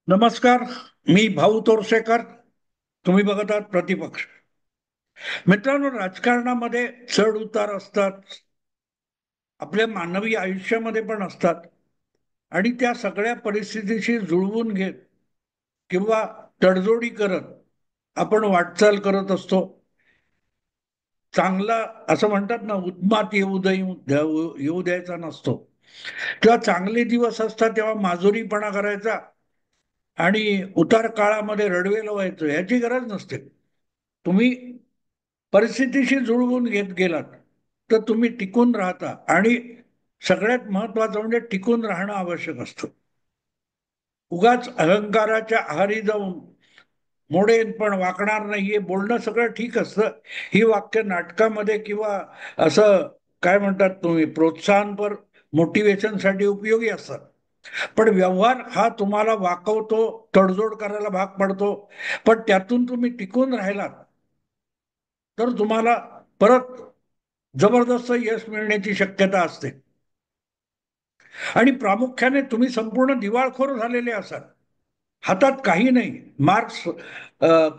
नमस्कार. मी भाऊ तोरसेकर. तुम्ही बघत आहात प्रतिपक्ष. मित्रांनो, राजकारणामध्ये चढ उतार असतात, आपल्या मानवी आयुष्यामध्ये पण असतात. आणि त्या सगळ्या परिस्थितीशी जुळवून घेत किंवा तडजोडी करत आपण वाटचाल करत असतो. चांगला असं म्हणतात ना, उद्मात येऊ द्यायचा नसतो. तेव्हा चांगले दिवस असतात तेव्हा माजुरीपणा करायचा आणि उतार काळामध्ये रडवेलं व्हायचं याची गरज नसते. तुम्ही परिस्थितीशी जुळवून घेत गेलात तर तुम्ही टिकून राहता. आणि सगळ्यात महत्वाचं म्हणजे टिकून राहणं आवश्यक असतं. उगाच अहंकाराच्या आहारी जाऊन मोडेन पण वाकणार नाहीये बोलणं सगळं ठीक असतं. ही वाक्य नाटकामध्ये किंवा असं काय म्हणतात तुम्ही प्रोत्साहनपर मोटिवेशनसाठी उपयोगी असतात. पण व्यवहार हा तुम्हाला वाकवतो, तडजोड करायला भाग पडतो. पण त्यातून तुम्ही टिकून राहिलात तर तुम्हाला परत जबरदस्त यश मिळण्याची शक्यता असते. आणि प्रामुख्याने तुम्ही संपूर्ण दिवाळखोर झालेले असाल, हातात काही नाही.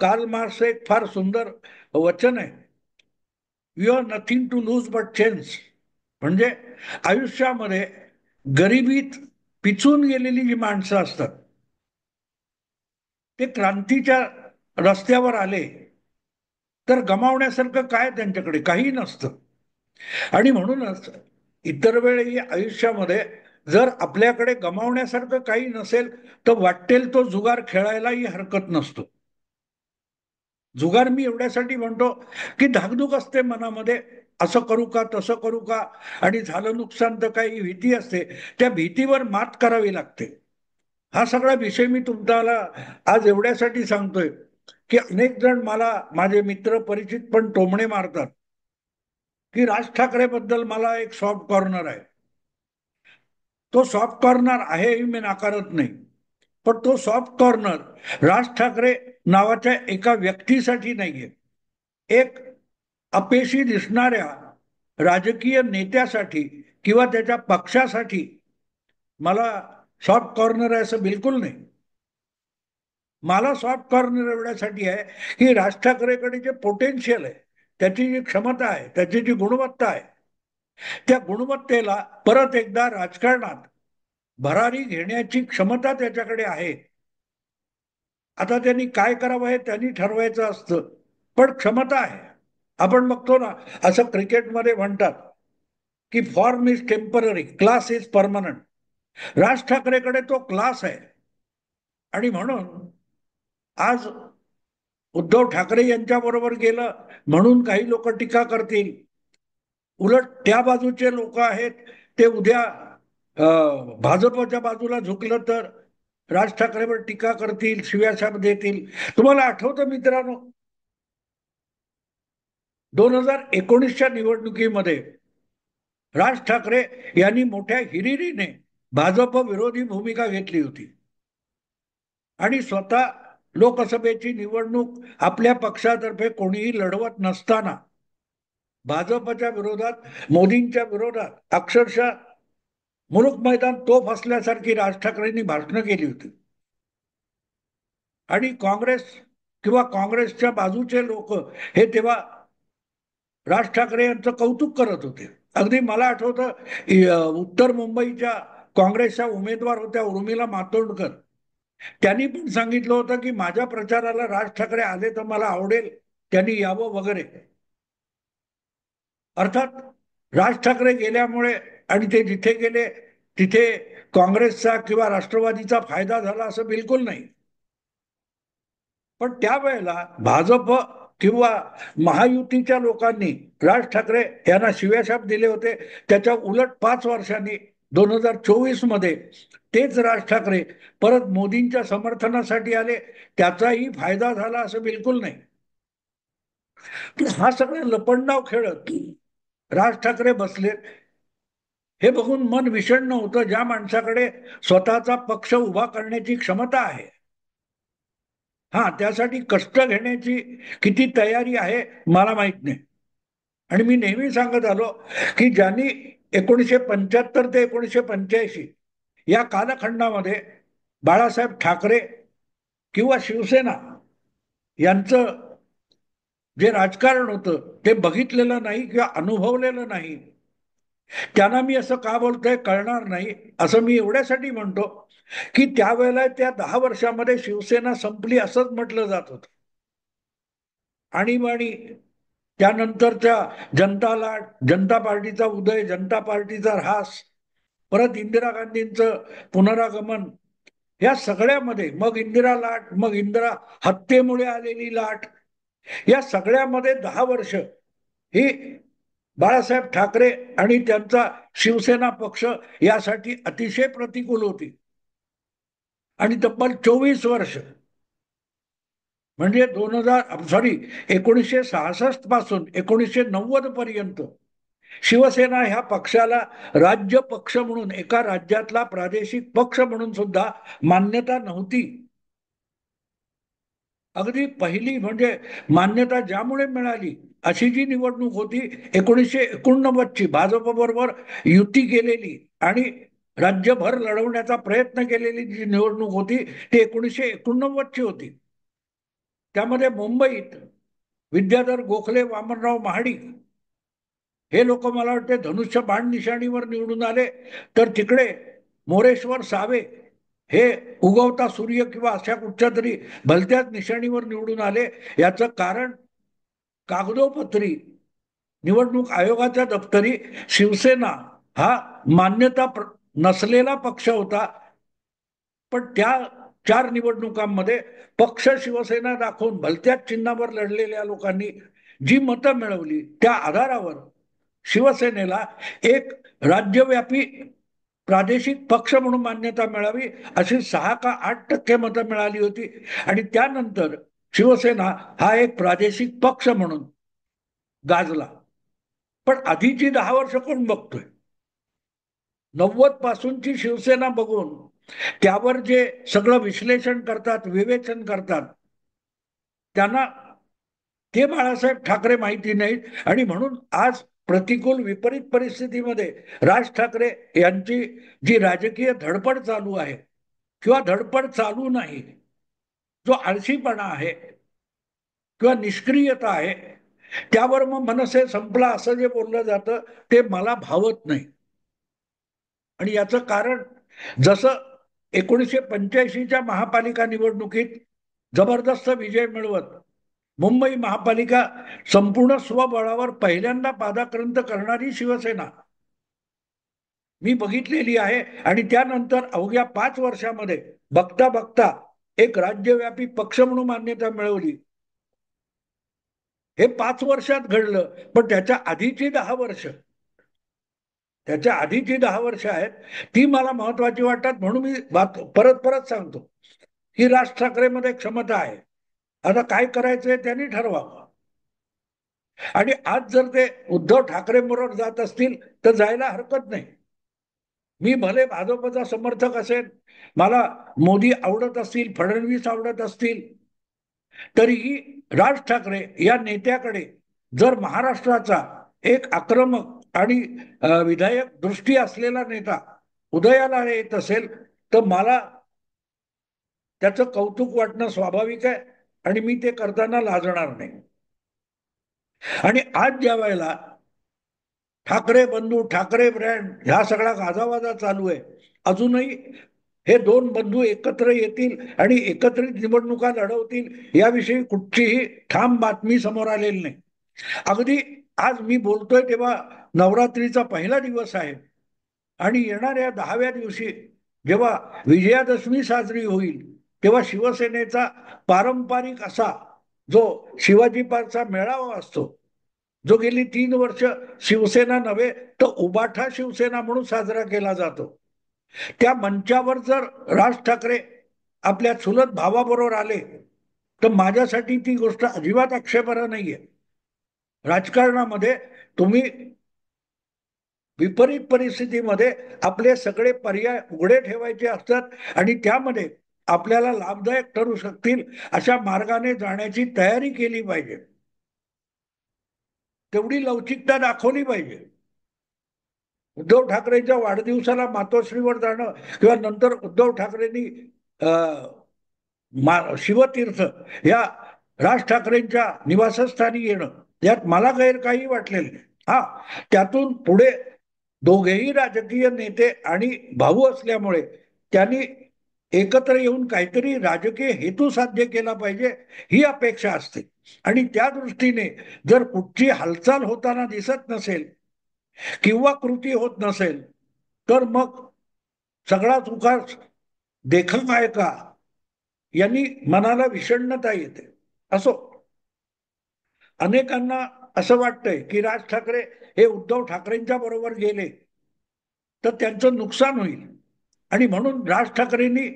कार्ल मार्क्स एक फार सुंदर वचन आहे, you are nothing to lose but chains. म्हणजे आयुष्यामध्ये गरिबीत पिचून गेलेली जी माणसं असतात ते क्रांतीच्या रस्त्यावर आले तर गमावण्यासारखं काय त्यांच्याकडे काही नसतं. आणि म्हणूनच इतर वेळी आयुष्यामध्ये जर आपल्याकडे गमावण्यासारखं काही नसेल तर वाटेल तो जुगार खेळायलाही हरकत नसतो. जुगार मी एवढ्यासाठी म्हणतो की धाकधूक असते मनामध्ये, असं करू का तसं करू का, आणि झालं नुकसान तर काही भीती असते. त्या भीतीवर मात करावी लागते. हा सगळा विषय मी तुम्हाला आज एवढ्यासाठी सांगतोय की अनेक जण मला, माझे मित्र परिचित पण टोमणे मारतात की राज ठाकरे बद्दल मला एक सॉफ्ट कॉर्नर आहे. तो सॉफ्ट कॉर्नर आहे हे मी नाकारत नाही. पण तो सॉफ्ट कॉर्नर राज ठाकरे नावाच्या एका व्यक्तीसाठी नाहीये. एक अपेशी दिसणाऱ्या राजकीय नेत्यासाठी किंवा त्याच्या पक्षासाठी मला सॉफ्ट कॉर्नर आहे असं बिलकुल नाही. मला सॉफ्ट कॉर्नर एवढ्यासाठी आहे की राज ठाकरेकडे जे पोटेन्शियल आहे, त्याची जी क्षमता आहे, त्याची जी गुणवत्ता आहे, त्या गुणवत्तेला परत एकदा राजकारणात भरारी घेण्याची क्षमता त्याच्याकडे आहे. आता त्यांनी काय करावं हे त्यांनी ठरवायचं असतं, पण क्षमता आहे. आपण बघतो ना, असं क्रिकेटमध्ये म्हणतात की form is temporary, class is permanent. Raj ठाकरेकडे तो क्लास आहे. आणि म्हणून आज उद्धव ठाकरे यांच्या बरोबर गेलं म्हणून काही लोक टीका करतील. उलट त्या बाजूचे लोक आहेत ते उद्या भाजपच्या बाजूला झुकलं तर राज ठाकरेवर टीका करतील, शिव्याशाप देतील. तुम्हाला आठवतं मित्रांनो, 2019च्या निवडणुकीमध्ये राज ठाकरे यांनी मोठ्या हिरिरीने भाजप विरोधी भूमिका घेतली होती आणि स्वतः लोकसभेची निवडणूक आपल्या पक्षातर्फे कोणीही लढवत नसताना भाजपच्या विरोधात, मोदींच्या विरोधात अक्षरशः मुलूक मैदान तोफ असल्यासारखी राज ठाकरेंनी भाषणं केली होती. आणि काँग्रेस किंवा काँग्रेसच्या बाजूचे लोक हे तेव्हा राज ठाकरे यांचं कौतुक करत होते. अगदी मला आठवतं उत्तर मुंबईच्या काँग्रेसच्या उमेदवार होत्या उर्मिला मातोंडकर, त्यांनी पण सांगितलं होतं की माझ्या प्रचाराला राज ठाकरे आले तर मला आवडेल, त्यांनी यावं वगैरे. अर्थात राज ठाकरे गेल्यामुळे आणि ते जिथे गेले तिथे काँग्रेसचा किंवा राष्ट्रवादीचा फायदा झाला असं बिलकुल नाही. पण त्यावेळेला भाजप किंवा महायुतीच्या लोकांनी राज ठाकरे यांना शिव्याशाप दिले होते. त्याच्या उलट 5 वर्षांनी 2024 मध्ये तेच राज ठाकरे परत मोदींच्या समर्थनासाठी आले. त्याचाही फायदा झाला असं बिलकुल नाही. हा सगळं लपंडाव खेळत राज ठाकरे बसले हे बघून मन विषण्ण होतं. ज्या माणसाकडे स्वतःचा पक्ष उभा करण्याची क्षमता आहे, हा त्यासाठी कष्ट घेण्याची किती तयारी आहे मला माहित नाही. आणि मी नेहमी सांगत आलो की ज्यांनी 1975 ते 1985 या कालखंडामध्ये बाळासाहेब ठाकरे किंवा शिवसेना यांचं जे राजकारण होतं ते बघितलेलं नाही किंवा अनुभवलेलं नाही. त्यांना मी असं का बोलतोय कळणार नाही. असं मी एवढ्यासाठी म्हणतो की त्यावेळेला त्या 10 वर्षामध्ये शिवसेना संपली असंच म्हटलं जात होतं. आणीबाणी, त्यानंतरच्या जनता पार्टीचा उदय, जनता पार्टीचा ऱ्हास, परत इंदिरा गांधींचं पुनरागमन, या सगळ्यामध्ये मग इंदिरा लाट, मग इंदिरा हत्येमुळे आलेली लाट, या सगळ्यामध्ये 10 वर्ष ही बाळासाहेब ठाकरे आणि त्यांचा शिवसेना पक्ष यासाठी अतिशय प्रतिकूल होती. आणि तब्बल 24 वर्ष म्हणजे 1966 पासून 1990 पर्यंत शिवसेना ह्या पक्षाला राज्य पक्ष म्हणून, एका राज्यातला प्रादेशिक पक्ष म्हणून सुद्धा मान्यता नव्हती. अगदी पहिली म्हणजे मान्यता ज्यामुळे मिळाली अशी जी निवडणूक होती 1989ची, भाजप बरोबर युती केलेली आणि राज्यभर लढवण्याचा प्रयत्न केलेली जी निवडणूक होती ती 1989ची होती. त्यामध्ये मुंबईत विद्याधर गोखले, वामनराव महाडिक हे लोक मला वाटते धनुष्य बाण निशाणीवर निवडून आले. तर तिकडे मोरेश्वर सावे हे उगवता सूर्य किंवा अशा कुठच्या तरी भलत्याच निशाणीवर निवडून आले. याचं कारण कागदोपत्री निवडणूक आयोगाच्या दप्तरी शिवसेना हा मान्यता नसलेला पक्ष होता. पण त्या 4 निवडणुकांमध्ये पक्ष शिवसेना दाखवून भलत्याच चिन्हावर लढलेल्या लोकांनी जी मतं मिळवली त्या आधारावर शिवसेनेला एक राज्यव्यापी प्रादेशिक पक्ष म्हणून मान्यता मिळावी अशी 6 का 8% मतं मिळाली होती. आणि त्यानंतर शिवसेना हा एक प्रादेशिक पक्ष म्हणून गाजला. पण आधीची 10 वर्ष कोण बघतोय? 90 पासूनची शिवसेना बघून त्यावर जे सगळं विश्लेषण करतात, विवेचन करतात, त्यांना ते बाळासाहेब ठाकरे माहिती नाहीत. आणि म्हणून आज प्रतिकूल विपरीत परिस्थितीमध्ये राज ठाकरे यांची जी राजकीय धडपड चालू आहे किंवा धडपड चालू नाही, जो आळशीपणा आहे किंवा निष्क्रियता आहे, त्यावर मग मनसे संपला असं जे बोललं जातं ते मला भावत नाही. आणि याचं कारण, जसं 1985च्या महापालिका निवडणुकीत जबरदस्त विजय मिळवत मुंबई महापालिका संपूर्ण स्वबळावर पहिल्यांदा पादाक्रांत करणारी शिवसेना मी बघितलेली आहे. आणि त्यानंतर अवघ्या 5 वर्षामध्ये बघता बघता एक राज्यव्यापी पक्ष म्हणून मान्यता मिळवली. हे 5 वर्षात घडलं. पण त्याच्या आधीची 10 वर्ष आहेत ती मला महत्वाची वाटतात. म्हणून मी परत परत सांगतो की राज ठाकरेमध्ये क्षमता आहे. आता काय करायचंय त्यांनी ठरवावं. आणि आज जर ते उद्धव ठाकरे बरोबर जात असतील तर जायला हरकत नाही. मी भले भाजपचा समर्थक असेल, मला मोदी आवडत असतील, फडणवीस आवडत असतील, तरीही राज ठाकरे या नेत्याकडे जर महाराष्ट्राचा एक आक्रमक आणि विधायक दृष्टी असलेला नेता उदयाला येत असेल तर मला त्याचं कौतुक वाटणं स्वाभाविक आहे आणि मी ते करताना लाजणार नाही. आणि आज ज्या वेळेला ठाकरे बंधू, ठाकरे ब्रँड ह्या सगळा गाजावाजा चालू आहे, अजूनही हे दोन बंधू एकत्र येतील आणि एकत्रित निवडणुका लढवतील याविषयी कुठचीही ठाम बातमी समोर आलेली नाही. अगदी आज मी बोलतोय तेव्हा नवरात्रीचा पहिला दिवस आहे आणि येणाऱ्या 10व्या दिवशी जेव्हा विजयादशमी साजरी होईल तेव्हा शिवसेनेचा पारंपरिक असा जो शिवाजी पार्कचा मेळावा असतो, जो गेली 3 वर्ष शिवसेना नव्हे तर उबाठा शिवसेना म्हणून साजरा केला जातो, त्या मंचावर जर राज ठाकरे आपल्या चुलत भावाबरोबर आले तर माझ्यासाठी ती गोष्ट अजिबात आक्षेपार्ह नाहीये. राजकारणामध्ये तुम्ही विपरीत परिस्थितीमध्ये आपले सगळे पर्याय उघडे ठेवायचे असतात आणि त्यामध्ये आपल्याला लाभदायक ठरू शकतील अशा मार्गाने जाण्याची तयारी केली पाहिजे. तेवढी लवचिकता दाखवली पाहिजे. उद्धव ठाकरेंच्या वाढदिवसाला मातोश्रीवर जाणं किंवा नंतर उद्धव ठाकरेंनी शिवतीर्थ या राज ठाकरेंच्या निवासस्थानी येणं, यात मला गैर काही वाटलेलं नाही. हा, त्यातून पुढे दोघेही राजकीय नेते आणि भाऊ असल्यामुळे त्यांनी एकत्र येऊन काहीतरी राजकीय हेतू साध्य केला पाहिजे, ही अपेक्षा असते. आणि त्या दृष्टीने जर कुठची हालचाल होताना दिसत नसेल किंवा कृती होत नसेल, तर मग सगळा चुका देखत आहे का, यांनी मनाला विषण्णता येते. असो, अनेकांना असं वाटतंय की राज ठाकरे हे उद्धव ठाकरेंच्या बरोबर गेले तर त्यांचं नुकसान होईल, आणि म्हणून राज ठाकरेंनी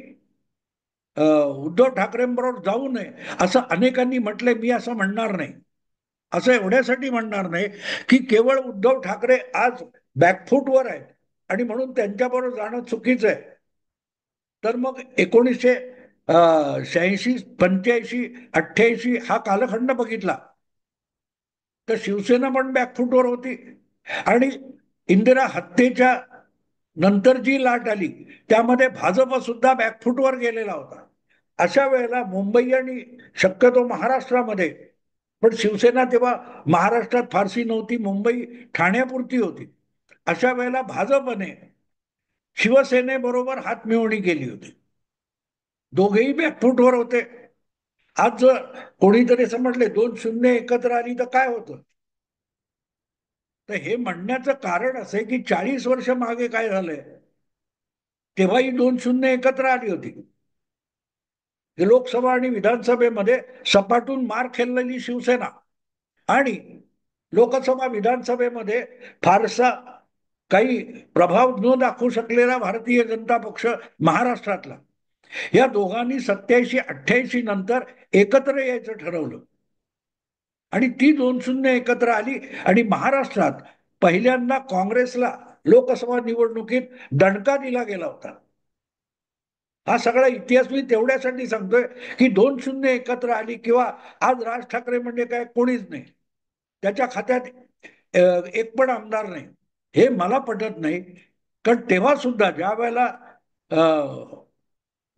उद्धव ठाकरेंबरोबर जाऊ नये असं अनेकांनी म्हटलंय. मी असं म्हणणार नाही. असं एवढ्यासाठी म्हणणार नाही की केवळ उद्धव ठाकरे आज बॅकफूटवर आहेत आणि म्हणून त्यांच्याबरोबर जाणं चुकीचं आहे. तर मग 1986, 85, 88 हा कालखंड बघितला तर शिवसेना पण बॅकफूटवर होती, आणि इंदिरा हत्येच्या नंतर जी लाट आली त्यामध्ये भाजप सुद्धा बॅकफूटवर गेलेला होता. अशा वेळेला मुंबई आणि शक्यतो महाराष्ट्रामध्ये, पण शिवसेना तेव्हा महाराष्ट्रात फारशी नव्हती, मुंबई ठाण्यापुरती होती. अशा वेळेला भाजपने शिवसेनेबरोबर हातमिळवणी केली होती. दोघेही बॅकफूटवर होते. आज जर कोणीतरी असं म्हटले 2-0 एकत्र आली तर काय होतं, तर हे म्हणण्याचं कारण असं आहे की 40 वर्ष मागे काय झालंय, तेव्हाही 2-0 एकत्र आली होती. लोकसभा आणि विधानसभेमध्ये सपाटून मार खाल्लेली शिवसेना आणि लोकसभा विधानसभेमध्ये फारसा काही प्रभाव न दाखवू शकलेला भारतीय जनता पक्ष महाराष्ट्रातला, या दोघांनी 87-88 नंतर एकत्र यायचं ठरवलं आणि ती 2-0 एकत्र आली. आणि महाराष्ट्रात पहिल्यांदा काँग्रेसला लोकसभा निवडणुकीत दणका दिला गेला होता. हा सगळा इतिहास मी तेवढ्यासाठी सांगतोय की 2-0 एकत्र आली, किंवा आज राज ठाकरे म्हणजे काय कोणीच नाही, त्याच्या खात्यात एक पण आमदार नाही, हे मला पटत नाही. कारण तेव्हा सुद्धा ज्या वेळेला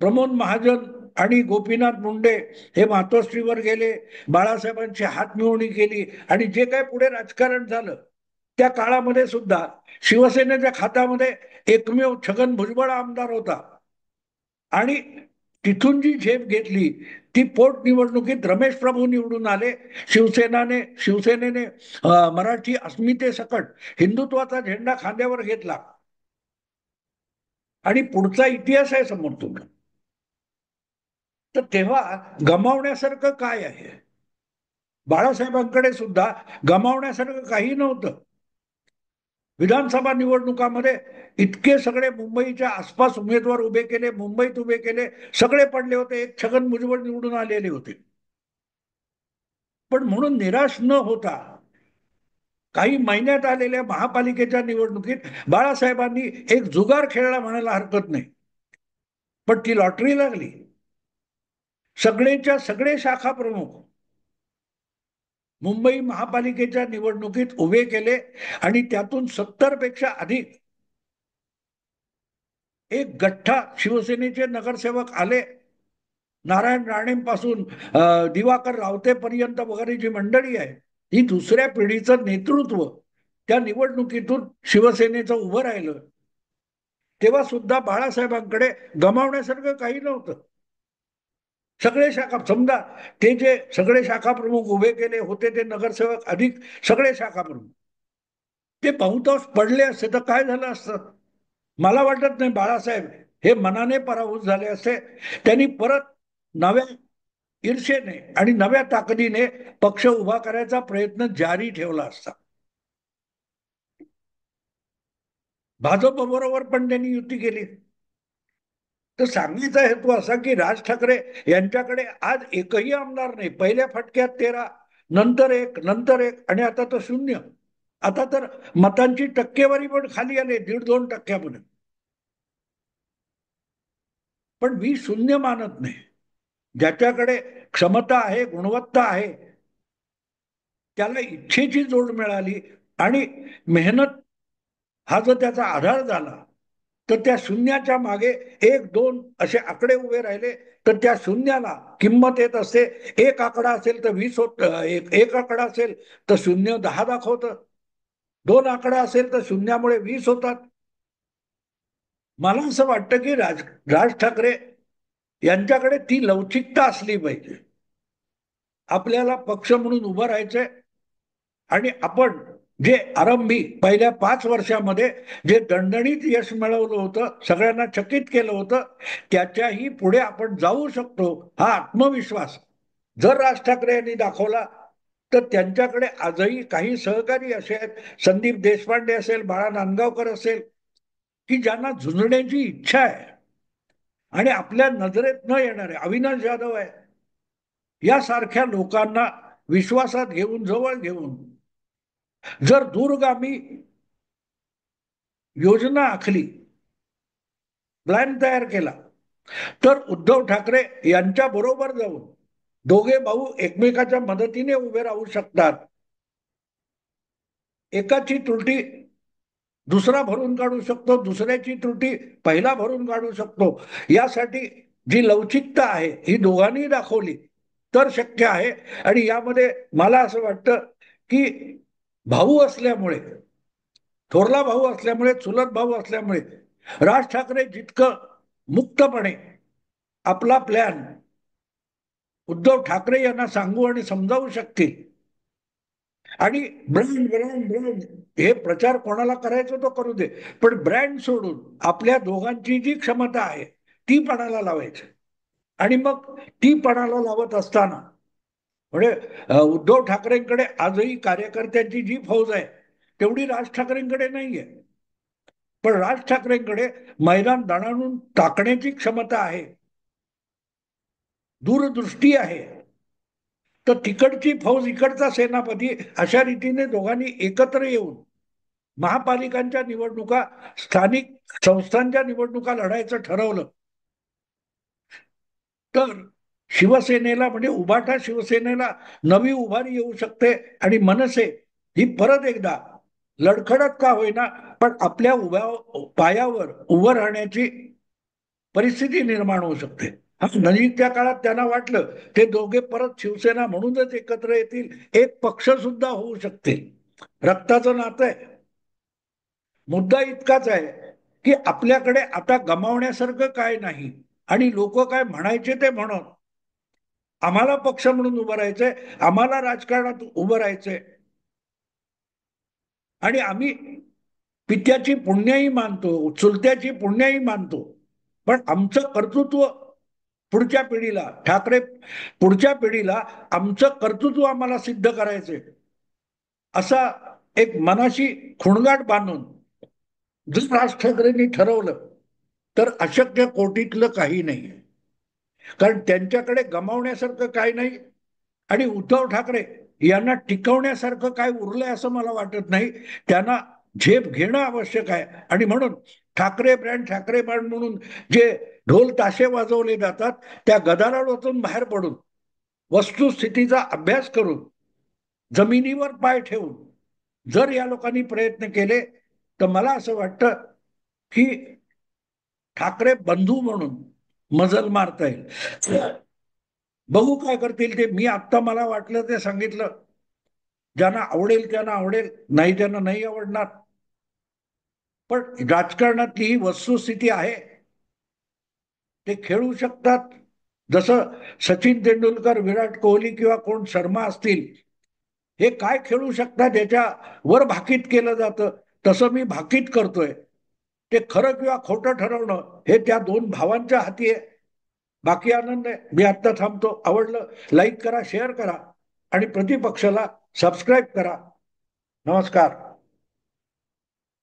प्रमोद महाजन आणि गोपीनाथ मुंडे हे मातोश्रीवर गेले, बाळासाहेबांची हात मिळवणी केली आणि जे काय पुढे राजकारण झालं, त्या काळामध्ये सुद्धा शिवसेनेच्या खात्यामध्ये एकमेव छगन भुजबळ आमदार होता. आणि तिथून जी झेप घेतली ती पोटनिवडणुकीत रमेश प्रभू निवडून आले. शिवसेनेने मराठी अस्मितेसकट हिंदुत्वाचा झेंडा खांद्यावर घेतला आणि पुढचा इतिहास आहे समोर तुम्ही. तर तेव्हा गमावण्यासारखं काय आहे, बाळासाहेबांकडे सुद्धा गमावण्यासारखं काही नव्हतं. विधानसभा निवडणुकामध्ये इतके सगळे मुंबईच्या आसपास उमेदवार उभे केले, मुंबईत उभे केले, सगळे पडले होते, एक छगन भुजबळ निवडून आलेले होते. पण म्हणून निराश न होता काही महिन्यात आलेल्या महापालिकेच्या निवडणुकीत बाळासाहेबांनी एक जुगार खेळला म्हणायला हरकत नाही, पण ती लॉटरी लागली. सगळेच्या सगळे शाखा प्रमुख मुंबई महापालिकेच्या निवडणुकीत उभे केले आणि त्यातून 70 पेक्षा अधिक एक गठ्ठा शिवसेनेचे नगरसेवक आले. नारायण राणेंपासून दिवाकर रावतेपर्यंत वगैरे जी मंडळी आहे, ही दुसऱ्या पिढीचं नेतृत्व त्या निवडणुकीतून शिवसेनेचं उभं राहिलं. तेव्हा सुद्धा बाळासाहेबांकडे गमावण्यासारखं काही नव्हतं. सगळे शाखा समजा, ते जे सगळे शाखा प्रमुख उभे केले होते ते नगरसेवक अधिक सगळे शाखा प्रमुख, ते बहुतांश पडले असते तर काय झालं असतं. मला वाटत नाही बाळासाहेब हे मनाने पराभूत झाले असते. त्यांनी परत नव्या ईर्षेने आणि नव्या ताकदीने पक्ष उभा करायचा प्रयत्न जारी ठेवला असता. भाजप बरोबर पण त्यांनी युती केली. तर सांगलीचा हेतू असा की राज ठाकरे यांच्याकडे आज एकही आमदार नाही. पहिल्या फटक्यात 13, नंतर एक, नंतर एक, आणि आता तर 0. आता तर मतांची टक्केवारी पण खाली आली 1.5-2%. पण मी शून्य मानत नाही. ज्याच्याकडे क्षमता आहे, गुणवत्ता आहे, त्याला इच्छेची जोड मिळाली आणि मेहनत हा जर त्याचा आधार झाला तर त्या शून्याच्या मागे एक दोन असे आकडे उभे राहिले तर त्या शून्याला किंमत येत असते. एक आकडा असेल तर 20 होत, एक आकडा असेल तर शून्य 10 दाखवतं, दोन आकडा असेल तर शून्यामुळे 20 होतात. मला असं वाटतं की राज ठाकरे यांच्याकडे ती लवचिकता असली पाहिजे. आपल्याला पक्ष म्हणून उभं राहायचंय आणि आपण जे आरंभी पहिल्या 5 वर्षामध्ये जे दणदणीत यश मिळवलं होतं, सगळ्यांना चकित केलं होतं, त्याच्याही पुढे आपण जाऊ शकतो हा आत्मविश्वास जर राज ठाकरे यांनी दाखवला तर त्यांच्याकडे आजही काही सहकारी असे आहेत, संदीप देशपांडे असेल, बाळा नांदगावकर असेल, की ज्यांना झुंजण्याची इच्छा आहे आणि आपल्या नजरेत न येणारे अविनाश जाधव आहे, यासारख्या लोकांना विश्वासात घेऊन जवळ घेऊन जर दूरगामी योजना आखली, प्लॅन तयार केला, तर उद्धव ठाकरे यांच्या बरोबर जाऊन दोघे भाऊ एकमेकाच्या मदतीने उभे राहू शकतात. एकाची त्रुटी दुसरा भरून काढू शकतो, दुसऱ्याची त्रुटी पहिला भरून काढू शकतो. यासाठी जी लवचिकता आहे ही दोघांनी दाखवली तर शक्य आहे. आणि यामध्ये मला असं वाटतं की भाऊ असल्यामुळे, थोरला भाऊ असल्यामुळे, चुलत भाऊ असल्यामुळे राज ठाकरे जितकं मुक्तपणे आपला प्लॅन उद्धव ठाकरे यांना सांगू आणि समजावू शकतील. आणि ब्रँड ब्रँड ब्रँड हे प्रचार कोणाला करायचं तो करू दे, पण ब्रँड सोडून आपल्या दोघांची जी क्षमता आहे ती पणाला लावायची. आणि मग ती पणाला लावत असताना म्हणजे उद्धव ठाकरेंकडे आजही कार्यकर्त्यांची जी फौज आहे तेवढी राज ठाकरेंकडे नाहीये, पण राज ठाकरेंकडे मैदान दणाणून टाकण्याची क्षमता आहे, दूरदृष्टी आहे. तर तिकडची फौज इकडचा सेनापती अशा रीतीने दोघांनी एकत्र येऊन महापालिकांच्या निवडणुका, स्थानिक संस्थांच्या निवडणुका लढायचं ठरवलं तर शिवसेनेला म्हणजे उभाटा शिवसेनेला नवी उभारी येऊ शकते आणि मनसे ही परत एकदा लडखडत का होईना पण आपल्या उभ्या पायावर उभं राहण्याची परिस्थिती निर्माण होऊ शकते. हा नजीकच्या काळात त्यांना वाटलं ते दोघे परत शिवसेना म्हणूनच एकत्र येतील, एक पक्ष सुद्धा होऊ शकतील. रक्ताचं नातं आहे. मुद्दा इतकाच आहे की आपल्याकडे आता गमावण्यासारखं काय नाही आणि लोक काय म्हणायचे ते म्हणत, आम्हाला पक्ष म्हणून उभं राहायचंय, आम्हाला राजकारणात उभं राहायचंय आणि आम्ही पित्याची पुण्याही मानतो, चुलत्याची पुण्याही मानतो, पण आमचं कर्तृत्व पुढच्या पिढीला, ठाकरे पुढच्या पिढीला आमचं कर्तृत्व आम्हाला सिद्ध करायचंय असा एक मनाशी खुणगाट बांधून जर राज ठाकरेंनी ठरवलं तर अशक्य कोटीतलं काही नाही. कारण त्यांच्याकडे गमावण्यासारखं काही नाही आणि उद्धव ठाकरे यांना टिकवण्यासारखं काय उरलंय असं मला वाटत नाही. त्यांना झेप घेणं आवश्यक आहे आणि म्हणून ठाकरे ब्रँड म्हणून जे ढोल ताशे वाजवले जातात त्या गदारोळातून बाहेर पडून वस्तुस्थितीचा अभ्यास करून जमिनीवर पाय ठेवून जर या लोकांनी प्रयत्न केले तर मला असं वाटतं की ठाकरे बंधू म्हणून मजल मारता येईल. बघू काय करतील ते. मी आत्ता मला वाटलं ते सांगितलं. ज्यांना आवडेल त्यांना आवडेल, नाही त्यांना नाही आवडणार. पण राजकारणातली ही वस्तुस्थिती आहे. ते खेळू शकतात. जसं सचिन तेंडुलकर, विराट कोहली किंवा कोण शर्मा असतील, हे काय खेळू शकतात याच्या वर भाकीत केलं जातं, तसं मी भाकीत करतोय. ते खरं किंवा खोटं ठरवणं हे त्या दोन भावांच्या हाती आहे. बाकी आनंद आहे. मी आत्ता थांबतो. आवडलं लाईक करा, शेअर करा आणि प्रतिपक्षाला सबस्क्राईब करा. नमस्कार.